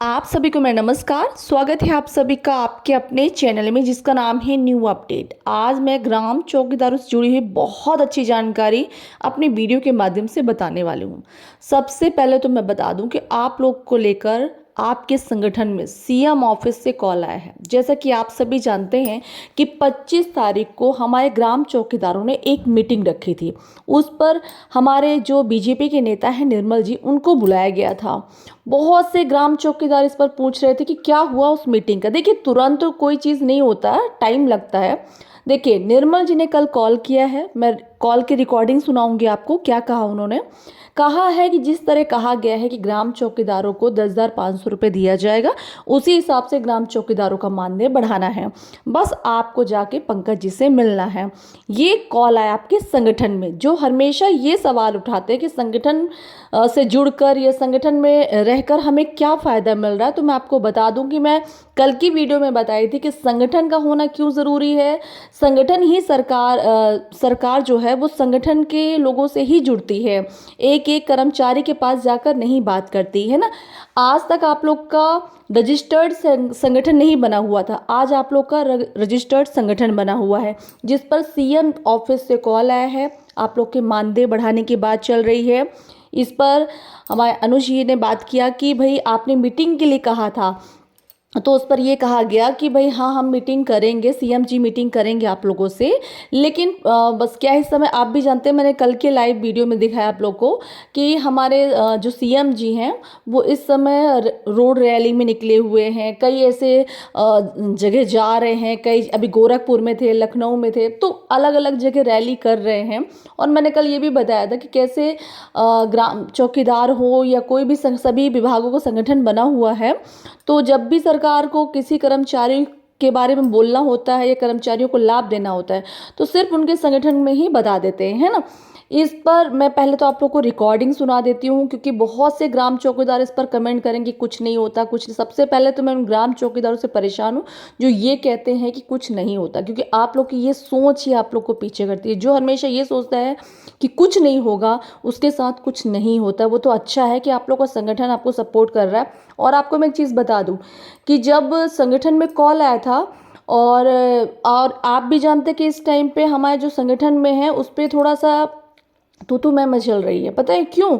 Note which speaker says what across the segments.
Speaker 1: आप सभी को मेरा नमस्कार। स्वागत है आप सभी का आपके अपने चैनल में जिसका नाम है न्यू अपडेट। आज मैं ग्राम चौकीदारों से जुड़ी हुई बहुत अच्छी जानकारी अपने वीडियो के माध्यम से बताने वाली हूँ। सबसे पहले तो मैं बता दूं कि आप लोग को लेकर आपके संगठन में सीएम ऑफिस से कॉल आया है। जैसा कि आप सभी जानते हैं कि 25 तारीख को हमारे ग्राम चौकीदारों ने एक मीटिंग रखी थी। उस पर हमारे जो बीजेपी के नेता हैं निर्मल जी, उनको बुलाया गया था। बहुत से ग्राम चौकीदार इस पर पूछ रहे थे कि क्या हुआ उस मीटिंग का। देखिए, तुरंत तो कोई चीज़ नहीं होता है, टाइम लगता है। देखिए, निर्मल जी ने कल कॉल किया है, मैं कॉल की रिकॉर्डिंग सुनाऊंगी आपको। क्या कहा उन्होंने? कहा है कि जिस तरह कहा गया है कि ग्राम चौकीदारों को 10,500 रुपये दिया जाएगा, उसी हिसाब से ग्राम चौकीदारों का मानदेय बढ़ाना है। बस आपको जाके पंकज जी से मिलना है। ये कॉल आया आपके संगठन में, जो हमेशा ये सवाल उठाते हैं कि संगठन से जुड़कर या संगठन में रहकर हमें क्या फ़ायदा मिल रहा है। तो मैं आपको बता दूं कि मैं कल की वीडियो में बताई थी कि संगठन का होना क्यों ज़रूरी है। संगठन ही सरकार जो है वो संगठन के लोगों से ही जुड़ती है, एक एक कर्मचारी के पास जाकर नहीं बात करती है ना। आज तक आप लोग का रजिस्टर्ड संगठन नहीं बना हुआ था, आज आप लोग का रजिस्टर्ड संगठन बना हुआ है, जिस पर सीएम ऑफिस से कॉल आया है। आप लोग के मानदेय बढ़ाने की बात चल रही है। इस पर हमारे अनुज जी ने बात किया कि भाई आपने मीटिंग के लिए कहा था, तो उस पर ये कहा गया कि भाई हाँ, हम मीटिंग करेंगे, सीएम जी मीटिंग करेंगे आप लोगों से। लेकिन बस क्या इस समय आप भी जानते हैं, मैंने कल के लाइव वीडियो में दिखाया आप लोग को कि हमारे जो सीएम जी हैं वो इस समय रोड रैली में निकले हुए हैं। कई ऐसे जगह जा रहे हैं, कई अभी गोरखपुर में थे, लखनऊ में थे, तो अलग अलग जगह रैली कर रहे हैं। और मैंने कल ये भी बताया था कि कैसे ग्राम चौकीदार हो या कोई भी सभी विभागों का संगठन बना हुआ है, तो जब भी सरकार को किसी कर्मचारी के बारे में बोलना होता है या कर्मचारियों को लाभ देना होता है, तो सिर्फ उनके संगठन में ही बता देते हैं, है ना। इस पर मैं पहले तो आप लोग को रिकॉर्डिंग सुना देती हूँ, क्योंकि बहुत से ग्राम चौकीदार इस पर कमेंट करेंगे कुछ नहीं होता, कुछ नहीं। सबसे पहले तो मैं उन ग्राम चौकीदारों से परेशान हूँ जो ये कहते हैं कि कुछ नहीं होता, क्योंकि आप लोग की ये सोच ही आप लोग को पीछे करती है। जो हमेशा ये सोचता है कि कुछ नहीं होगा, उसके साथ कुछ नहीं होता। वो तो अच्छा है कि आप लोग का संगठन आपको सपोर्ट कर रहा है। और आपको मैं एक चीज़ बता दूं कि जब संगठन में कॉल आया था, और आप भी जानते हैं कि इस टाइम पे हमारे जो संगठन में है उस पर थोड़ा सा तू मैं मचल रही है। पता है क्यों?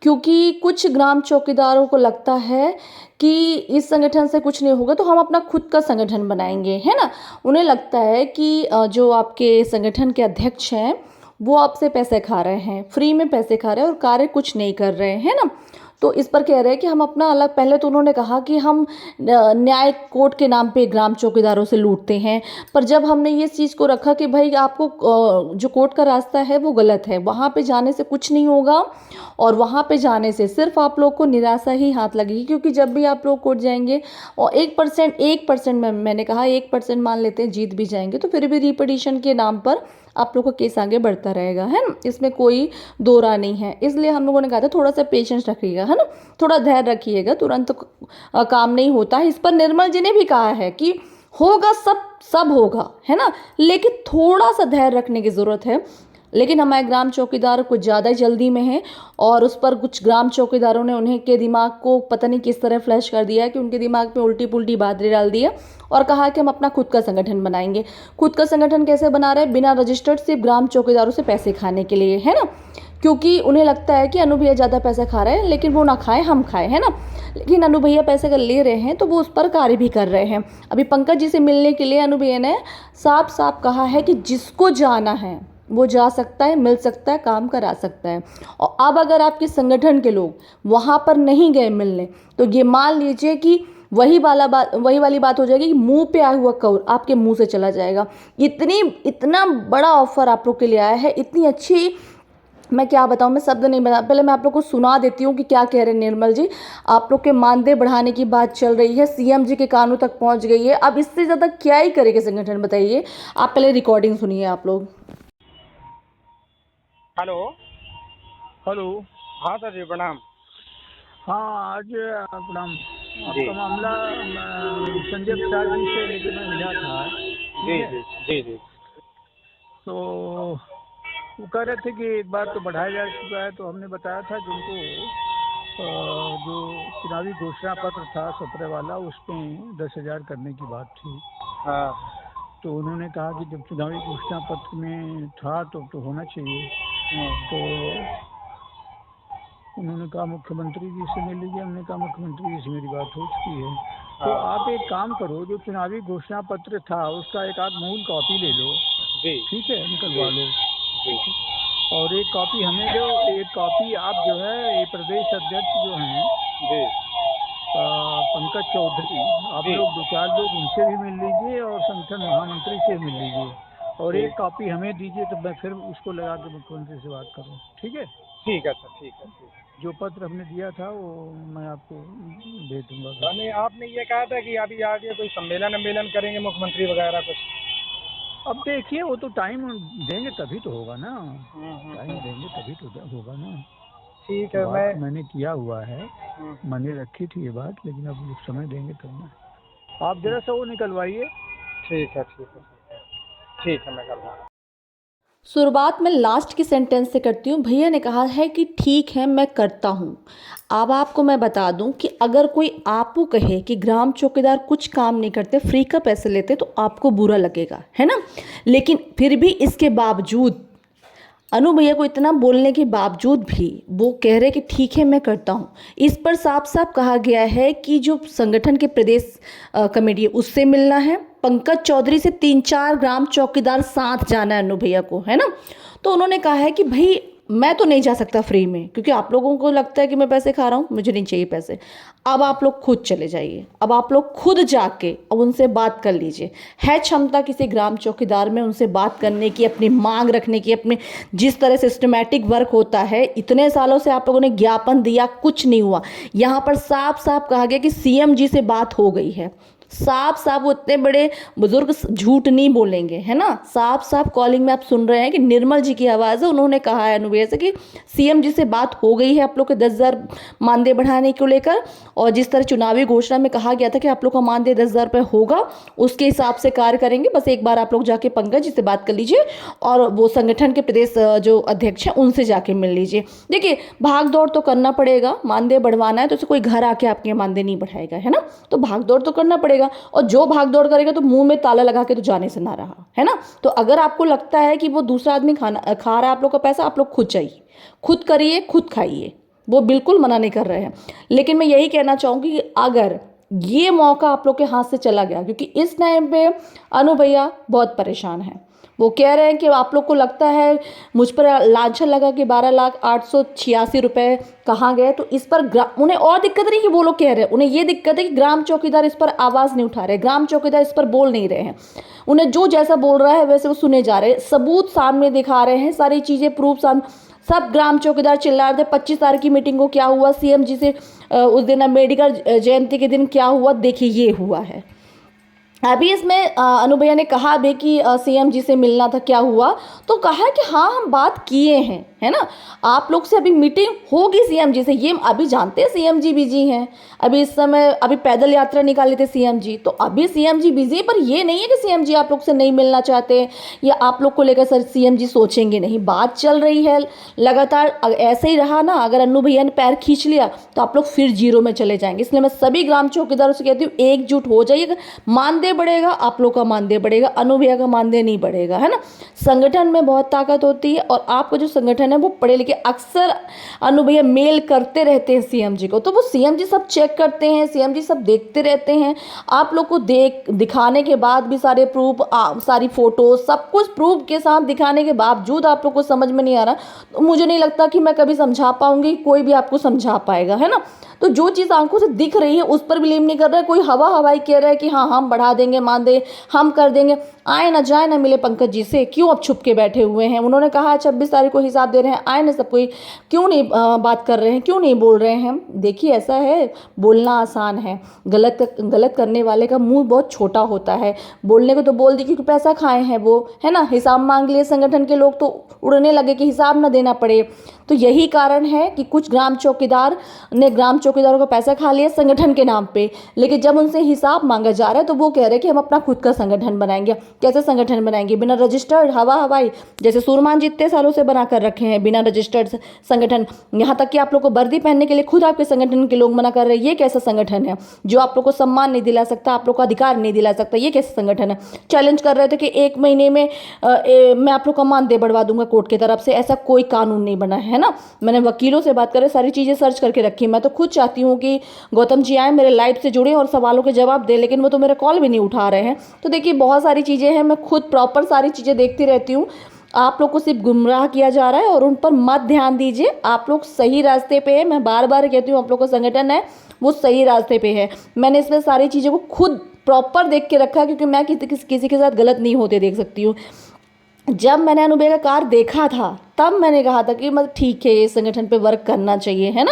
Speaker 1: क्योंकि कुछ ग्राम चौकीदारों को लगता है कि इस संगठन से कुछ नहीं होगा, तो हम अपना खुद का संगठन बनाएंगे, है ना। उन्हें लगता है कि जो आपके संगठन के अध्यक्ष हैं वो आपसे पैसे खा रहे हैं, फ्री में पैसे खा रहे हैं और कार्य कुछ नहीं कर रहे हैं ना। तो इस पर कह रहे हैं कि हम अपना अलग, पहले तो उन्होंने कहा कि हम न्याय कोर्ट के नाम पे ग्राम चौकीदारों से लूटते हैं। पर जब हमने ये चीज़ को रखा कि भाई आपको जो कोर्ट का रास्ता है वो गलत है, वहाँ पे जाने से कुछ नहीं होगा, और वहाँ पे जाने से सिर्फ आप लोग को निराशा ही हाथ लगेगी। क्योंकि जब भी आप लोग कोर्ट जाएंगे और 1% में मैंने कहा 1% मान लेते हैं जीत भी जाएंगे, तो फिर भी रिपीटिशन के नाम पर आप लोग का केस आगे बढ़ता रहेगा, है ना। इसमें कोई दो राय नहीं है। इसलिए हम लोगों ने कहा था थोड़ा सा पेशेंस रखिएगा, है ना, थोड़ा धैर्य रखिएगा, तुरंत तो काम नहीं होता है। इस पर निर्मल जी ने भी कहा है कि होगा, सब सब होगा, है ना, लेकिन थोड़ा सा धैर्य रखने की ज़रूरत है। लेकिन हमारे ग्राम चौकीदार कुछ ज़्यादा ही जल्दी में है, और उस पर कुछ ग्राम चौकीदारों ने उन्हें के दिमाग को पता नहीं किस तरह फ्लैश कर दिया है कि उनके दिमाग में उल्टी पुल्टी बातें डाल दी है, और कहा कि हम अपना खुद का संगठन बनाएंगे। खुद का संगठन कैसे बना रहे हैं? बिना रजिस्टर्ड, सिर्फ ग्राम चौकीदारों से पैसे खाने के लिए, है ना। क्योंकि उन्हें लगता है कि अनु भैया ज़्यादा पैसा खा रहे हैं, लेकिन वो ना खाए हम खाए, है ना। लेकिन अनु भैया पैसे अगर ले रहे हैं तो वो उस पर कार्य भी कर रहे हैं। अभी पंकज जी से मिलने के लिए अनु भैया ने साफ साफ कहा है कि जिसको जाना है वो जा सकता है, मिल सकता है, काम करा सकता है। और अब अगर आपके संगठन के लोग वहाँ पर नहीं गए मिलने, तो ये मान लीजिए कि वही वाली बात हो जाएगी कि मुंह पे आया हुआ कौर आपके मुंह से चला जाएगा। इतना बड़ा ऑफर आप लोग के लिए आया है, इतनी अच्छी, मैं क्या बताऊं, मैं शब्द नहीं बता। पहले मैं आप लोग को सुना देती हूँ कि क्या कह रहे हैं निर्मल जी। आप लोग के मानदेय बढ़ाने की बात चल रही है, सीएम जी के कानों तक पहुंच गई है। अब इससे ज़्यादा क्या ही करेगा संगठन, बताइए। आप पहले रिकॉर्डिंग सुनिए आप लोग।
Speaker 2: हेलो।
Speaker 3: हेलो।
Speaker 2: हाँ सर जी, प्रणाम।
Speaker 3: हाँ, आज प्रणाम।
Speaker 2: जी
Speaker 3: आपका मामला संजय प्रसाद जी से लेकर मैं मिला था, ठीक
Speaker 2: जी
Speaker 3: है।
Speaker 2: जी जी जी
Speaker 3: तो वो कह रहे थे कि एक बार तो बढ़ाया जा चुका है, तो हमने बताया था कि उनको जो चुनावी घोषणा पत्र था 17 वाला, उसमें 10,000 करने की बात थी।
Speaker 2: हाँ।
Speaker 3: तो उन्होंने कहा कि जब चुनावी घोषणा पत्र में था तो होना चाहिए। तो उन्होंने कहा मुख्यमंत्री जी से मिल लीजिए। हमने कहा मुख्यमंत्री जी से मेरी बात हो चुकी है। तो आप एक काम करो, जो चुनावी घोषणा पत्र था उसका एक आध मूल कॉपी ले लो,
Speaker 2: जी
Speaker 3: ठीक है, निकलवा लो,
Speaker 2: जी
Speaker 3: और एक कॉपी हमें दो। एक कॉपी आप जो है ये प्रदेश अध्यक्ष जो हैं
Speaker 2: जी
Speaker 3: पंकज चौधरी, आप
Speaker 2: जी।
Speaker 3: लोग 2-4 लोग उनसे भी मिल लीजिए और संगठन महामंत्री से मिल लीजिए, और
Speaker 2: जी।
Speaker 3: एक कॉपी हमें दीजिए, तो मैं फिर उसको लगा के मुख्यमंत्री से बात करूँ। ठीक है,
Speaker 2: ठीक है सर, ठीक है, ठीक है।
Speaker 3: जो पत्र हमने दिया था वो मैं आपको भेज दूंगा।
Speaker 2: यानी आपने ये कहा था कि अभी आगे कोई सम्मेलन करेंगे मुख्यमंत्री वगैरह कुछ?
Speaker 3: अब देखिए, वो तो टाइम देंगे तभी तो होगा ना, टाइम
Speaker 2: हम्म।
Speaker 3: देंगे तभी तो होगा ना।
Speaker 2: ठीक है।
Speaker 3: बात मैंने किया हुआ है,
Speaker 2: हम्म।
Speaker 3: मैंने रखी थी ये बात, लेकिन अब लोग समय देंगे तब ना। आप जरा सा वो निकलवाइए।
Speaker 2: ठीक है, ठीक है, ठीक है, मैं कर दूँगा।
Speaker 1: शुरुआत में लास्ट की सेंटेंस से करती हूँ। भैया ने कहा है कि ठीक है मैं करता हूँ। अब आपको मैं बता दूं कि अगर कोई आपको कहे कि ग्राम चौकीदार कुछ काम नहीं करते, फ्री का पैसे लेते, तो आपको बुरा लगेगा, है ना। लेकिन फिर भी इसके बावजूद अनु भैया को इतना बोलने के बावजूद भी वो कह रहे कि ठीक है मैं करता हूँ। इस पर साफ साफ कहा गया है कि जो संगठन के प्रदेश कमेटी है उससे मिलना है, पंकज चौधरी से 3-4 ग्राम चौकीदार साथ जाना है अनु भैया को, है ना। तो उन्होंने कहा है कि भाई मैं तो नहीं जा सकता फ्री में, क्योंकि आप लोगों को लगता है कि मैं पैसे खा रहा हूँ, मुझे नहीं चाहिए पैसे। अब आप लोग खुद चले जाइए, अब आप लोग खुद जाके अब उनसे बात कर लीजिए। है क्षमता किसी ग्राम चौकीदार में उनसे बात करने की, अपनी मांग रखने की, अपने जिस तरह सिस्टमैटिक वर्क होता है। इतने सालों से आप लोगों ने ज्ञापन दिया, कुछ नहीं हुआ। यहाँ पर साफ साफ कहा गया कि सीएम जी से बात हो गई है। साफ साफ वो इतने बड़े बुजुर्ग झूठ नहीं बोलेंगे, है ना। साफ साफ कॉलिंग में आप सुन रहे हैं कि निर्मल जी की आवाज़ है, उन्होंने कहा है अनुभव से कि सीएम जी से बात हो गई है आप लोग के 10,000 मानदेय बढ़ाने को लेकर। और जिस तरह चुनावी घोषणा में कहा गया था कि आप लोग का मानदेय 10,000 रुपये होगा, उसके हिसाब से कार्य करेंगे। बस एक बार आप लोग जाके पंकज जी से बात कर लीजिए और वो संगठन के प्रदेश जो अध्यक्ष हैं उनसे जाके मिल लीजिए। देखिए, भाग दौड़ तो करना पड़ेगा, मानदेय बढ़वाना है तो कोई घर आके आपके मानदेय नहीं बढ़ाएगा, है ना। तो भाग दौड़ तो करना पड़ेगा, और जो भाग दौड़ करेगा तो मुंह में ताला लगा के तो जाने से ना रहा, है ना। तो अगर आपको लगता है कि वो दूसरा आदमी खा रहा है आप लोग का पैसा, आप लोग खुद जाइए, खुद करिए, खुद खाइए, वो बिल्कुल मना नहीं कर रहे हैं। लेकिन मैं यही कहना चाहूँगी कि अगर ये मौका आप लोग के हाथ से चला गया, क्योंकि इस टाइम पे अनु भैया बहुत परेशान हैं। वो कह रहे हैं कि आप लोग को लगता है मुझ पर लांछन लगा कि 12,886 रुपये कहाँ गए, तो इस पर उन्हें और दिक्कत नहीं कि वो लोग कह रहे हैं, उन्हें ये दिक्कत है कि ग्राम चौकीदार इस पर आवाज़ नहीं उठा रहे, ग्राम चौकीदार इस पर बोल नहीं रहे हैं। उन्हें जो जैसा बोल रहा है वैसे वो सुने जा रहे हैं, सबूत सामने दिखा रहे हैं, सारी चीज़ें प्रूफ सामने। सब ग्राम चौकीदार चिल्ला रहे थे 25 तारीख की मीटिंग को क्या हुआ, सीएम जी से उस दिन अम्बेडकर जयंती के दिन क्या हुआ, देखिए ये हुआ है। अभी इसमें अनु भैया ने कहा भी कि सीएम जी से मिलना था, क्या हुआ, तो कहा कि हाँ हम बात किए हैं, है ना। आप लोग से अभी मीटिंग होगी सीएम जी से, ये अभी जानते हैं सीएम जी बिजी हैं, अभी इस समय अभी पैदल यात्रा निकाले थे सीएम जी, तो अभी सीएम जी बिजी है। पर ये नहीं है कि सीएम जी आप लोग से नहीं मिलना चाहते या आप लोग को लेकर सर सीएम जी सोचेंगे नहीं, बात चल रही है लगातार। ऐसे ही रहा ना, अगर अनु भैया ने पैर खींच लिया तो आप लोग फिर जीरो में चले जाएंगे। इसलिए मैं सभी ग्राम चौकीदारों से कहती हूँ एकजुट हो जाइए, मानदेय बढ़ेगा, आप लोग का मानदेय बढ़ेगा, अनु भैया का मानदेय नहीं बढ़ेगा, है ना। संगठन में बहुत ताकत होती है, और आपको जो संगठन है वो पढ़े लिखे, अक्सर अनु भैया मेल करते रहते हैं सीएम जी को, तो वो सीएम जी सब चेक करते हैं, सीएम जी सब देखते रहते हैं। आप लोग को दिखाने के बाद भी सारे प्रूफ, सारी फोटो, सब कुछ प्रूफ के साथ दिखाने के बावजूद आप लोग को समझ में नहीं आ रहा, तो मुझे नहीं लगता कि मैं कभी समझा पाऊंगी, कोई भी आपको समझा पाएगा, है ना। तो जो चीज़ आंखों से दिख रही है उस पर बिलीव नहीं कर रहा है, कोई हवा हवाई कह रहा है कि हाँ हम बढ़ा देंगे मानदेय, हम कर देंगे। आए ना जाए ना मिले पंकज जी से, क्यों अब छुप के बैठे हुए हैं। उन्होंने कहा 26 तारीख को हिसाब दे रहे हैं, आए ना सब कोई, क्यों नहीं बात कर रहे हैं, क्यों नहीं बोल रहे हैं। देखिए ऐसा है, बोलना आसान है, गलत करने वाले का मुंह बहुत छोटा होता है। बोलने को तो बोल दी क्योंकि पैसा खाए हैं वो, है ना, हिसाब मांग लिए संगठन के लोग तो उड़ने लगे कि हिसाब ना देना पड़े। तो यही कारण है कि कुछ ग्राम चौकीदार ने ग्राम चौकीदारों का पैसा खा लिया संगठन के नाम पे, लेकिन जब उनसे हिसाब मांगा जा रहा है तो वो कह रहे हैं कि हम अपना खुद का संगठन बनाएंगे। कैसे संगठन बनाएंगे? बिना रजिस्टर्ड, हवाई, जैसे सूरमान जी इतने सालों से बना कर रखे हैं बिना रजिस्टर्ड संगठन। यहाँ तक कि आप लोग को वर्दी पहनने के लिए खुद आपके संगठन के लोग मना कर रहे हैं। ये कैसा संगठन है जो आप लोग को सम्मान नहीं दिला सकता, आप लोग को अधिकार नहीं दिला सकता? ये कैसा संगठन है? चैलेंज कर रहे थे कि 1 महीने में मैं आप लोग का मानदेय बढ़वा दूंगा कोर्ट की तरफ से। ऐसा कोई कानून नहीं बना है ना। मैंने वकीलों से बात करें, सारी चीज़ें सर्च करके रखी। मैं तो खुद चाहती हूँ कि गौतम जी आए, मेरे लाइव से जुड़े और सवालों के जवाब दें, लेकिन वो तो मेरा कॉल भी नहीं उठा रहे हैं। तो देखिए बहुत सारी चीज़ें हैं, मैं खुद प्रॉपर सारी चीज़ें देखती रहती हूँ। आप लोग को सिर्फ गुमराह किया जा रहा है और उन पर मत ध्यान दीजिए। आप लोग सही रास्ते पे है। मैं बार बार कहती हूँ आप लोग का संगठन है वो सही रास्ते पे है। मैंने इसमें सारी चीज़ों को खुद प्रॉपर देख के रखा है, क्योंकि मैं किसी के साथ गलत नहीं होते देख सकती हूँ। जब मैंने अनुभव का कार्य देखा था तब मैंने कहा था कि मतलब ठीक है, ये संगठन पे वर्क करना चाहिए, है ना।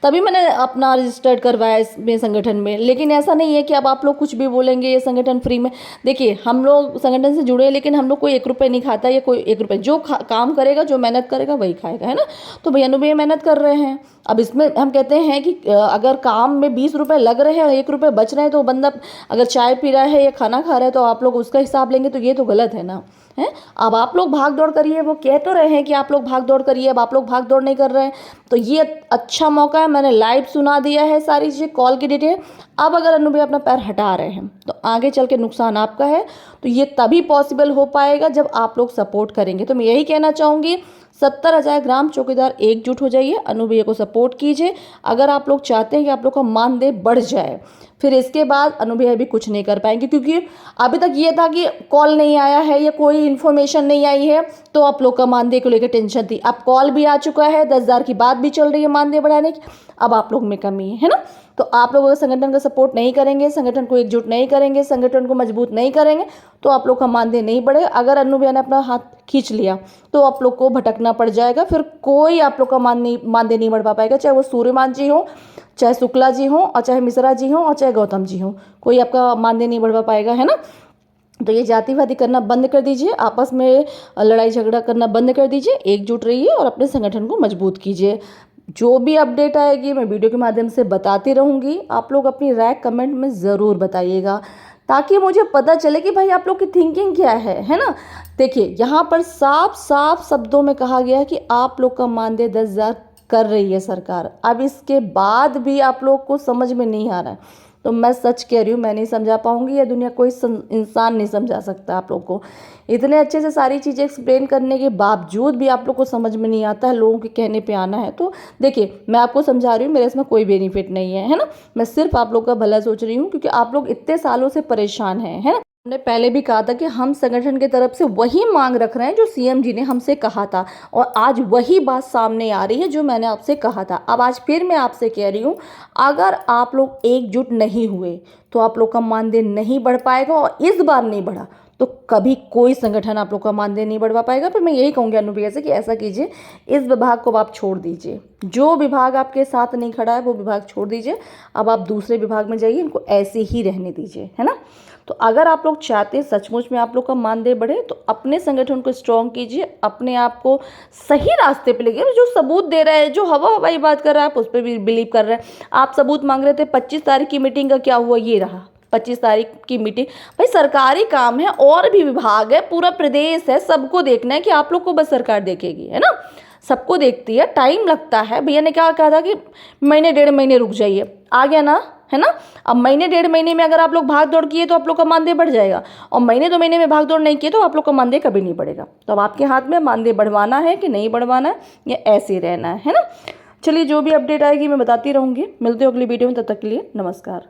Speaker 1: तभी मैंने अपना रजिस्टर्ड करवाया इसमें संगठन में। लेकिन ऐसा नहीं है कि अब आप लोग कुछ भी बोलेंगे ये संगठन फ्री में। देखिए हम लोग संगठन से जुड़े, लेकिन हम लोग कोई 1 रुपये नहीं खाता, या कोई 1 रुपये जो काम करेगा, जो मेहनत करेगा वही खाएगा, है ना। तो भैया अनुभव मेहनत कर रहे हैं। अब इसमें हम कहते हैं कि अगर काम में 20 रुपये लग रहे हैं और 1 रुपये बच रहे हैं, तो बंदा अगर चाय पी रहा है या खाना खा रहा है तो आप लोग उसका हिसाब लेंगे, तो ये तो गलत है ना, है। अब आप लोग भाग दौड़ करिए, वो कह तो रहे हैं कि आप लोग भाग दौड़ करिए, अब आप लोग भाग दौड़ नहीं कर रहे हैं, तो ये अच्छा मौका है। मैंने लाइव सुना दिया है सारी चीज़ें, कॉल की डिटेल। अब अगर अनुभव अपना पैर हटा रहे हैं तो आगे चल के नुकसान आपका है। तो ये तभी पॉसिबल हो पाएगा जब आप लोग सपोर्ट करेंगे। तो मैं यही कहना चाहूँगी, 70,000 ग्राम चौकीदार एकजुट हो जाइए, अनुभव को सपोर्ट कीजिए। अगर आप लोग चाहते हैं कि आप लोग का मानदेय बढ़ जाए, फिर इसके बाद अनुभव भी कुछ नहीं कर पाएंगे, क्योंकि अभी तक ये था कि कॉल नहीं आया है या कोई इन्फॉर्मेशन नहीं आई है तो आप लोग का मानदेय को लेकर टेंशन थी। अब कॉल भी आ चुका है, 10,000 की बात भी चल रही है मानदेय बढ़ाने की। अब आप लोग में कमी है ना। तो आप लोग अगर संगठन का सपोर्ट नहीं करेंगे, संगठन को एकजुट नहीं करेंगे, संगठन को मजबूत नहीं करेंगे, तो आप लोग का मानदेय नहीं बढ़ेगा। अगर अनुभव ने अपना हाथ खींच लिया तो आप लोग को भटकना पड़ जाएगा। फिर कोई आप लोग का मानदेय नहीं बढ़वा पाएगा, चाहे वो सूर्यमान जी हो, चाहे शुक्ला जी हो, और चाहे मिश्रा जी हो, और चाहे गौतम जी हो, कोई आपका मानदेय नहीं बढ़वा पाएगा, है ना। तो ये जातिवादी करना बंद कर दीजिए, आपस में लड़ाई झगड़ा करना बंद कर दीजिए, एकजुट रहिए और अपने संगठन को मजबूत कीजिए। जो भी अपडेट आएगी मैं वीडियो के माध्यम से बताती रहूँगी। आप लोग अपनी राय कमेंट में ज़रूर बताइएगा, ताकि मुझे पता चले कि भाई आप लोग की थिंकिंग क्या है ना। देखिए यहाँ पर साफ साफ शब्दों में कहा गया है कि आप लोग का मानदेय 10,000 कर रही है सरकार। अब इसके बाद भी आप लोग को समझ में नहीं आ रहा है, तो मैं सच कह रही हूँ, मैं नहीं समझा पाऊँगी, या दुनिया कोई इंसान नहीं समझा सकता आप लोग को। इतने अच्छे से सारी चीज़ें एक्सप्लेन करने के बावजूद भी आप लोग को समझ में नहीं आता है, लोगों के कहने पे आना है। तो देखिए मैं आपको समझा रही हूँ, मेरे इसमें कोई बेनिफिट नहीं है ना। मैं सिर्फ आप लोग का भला सोच रही हूँ, क्योंकि आप लोग इतने सालों से परेशान हैं, है ना। हमने पहले भी कहा था कि हम संगठन की तरफ से वही मांग रख रहे हैं जो सीएम जी ने हमसे कहा था, और आज वही बात सामने आ रही है जो मैंने आपसे कहा था। अब आज फिर मैं आपसे कह रही हूँ, अगर आप लोग एकजुट नहीं हुए तो आप लोग का मानदेय नहीं बढ़ पाएगा, और इस बार नहीं बढ़ा तो कभी कोई संगठन आप लोग का मानदेय नहीं बढ़वा पाएगा। फिर मैं यही कहूँगी अनुभव से कि ऐसा कीजिए, इस विभाग को आप छोड़ दीजिए। जो विभाग आपके साथ नहीं खड़ा है वो विभाग छोड़ दीजिए, अब आप दूसरे विभाग में जाइए, इनको ऐसे ही रहने दीजिए, है ना। तो अगर आप लोग चाहते हैं सचमुच में आप लोग का मानदेय बढ़े, तो अपने संगठन को स्ट्रॉन्ग कीजिए, अपने आप को सही रास्ते पे लेके। जो सबूत दे रहा है, जो हवाई बात कर रहा है, आप उस पर भी बिलीव कर रहे हैं। आप सबूत मांग रहे थे, 25 तारीख की मीटिंग का क्या हुआ? ये रहा 25 तारीख की मीटिंग। भाई सरकारी काम है, और भी विभाग है, पूरा प्रदेश है, सबको देखना है कि आप लोग को बस सरकार देखेगी, है ना। सबको देखती है, टाइम लगता है। भैया ने क्या कहा था कि महीने 1.5 महीने रुक जाइए, आ गया ना, है ना। अब महीने 1.5 महीने में अगर आप लोग भाग दौड़ किए तो आप लोग का मानदेय बढ़ जाएगा, और महीने 2 महीने में भाग दौड़ नहीं किए तो आप लोग का मानदेय कभी नहीं बढ़ेगा। तो अब आपके हाथ में मानदेय बढ़वाना है कि नहीं बढ़वाना है, या ऐसे ही रहना है ना। चलिए जो भी अपडेट आएगी मैं बताती रहूँगी। मिलते हो अगली वीडियो में, तब तक के लिए नमस्कार।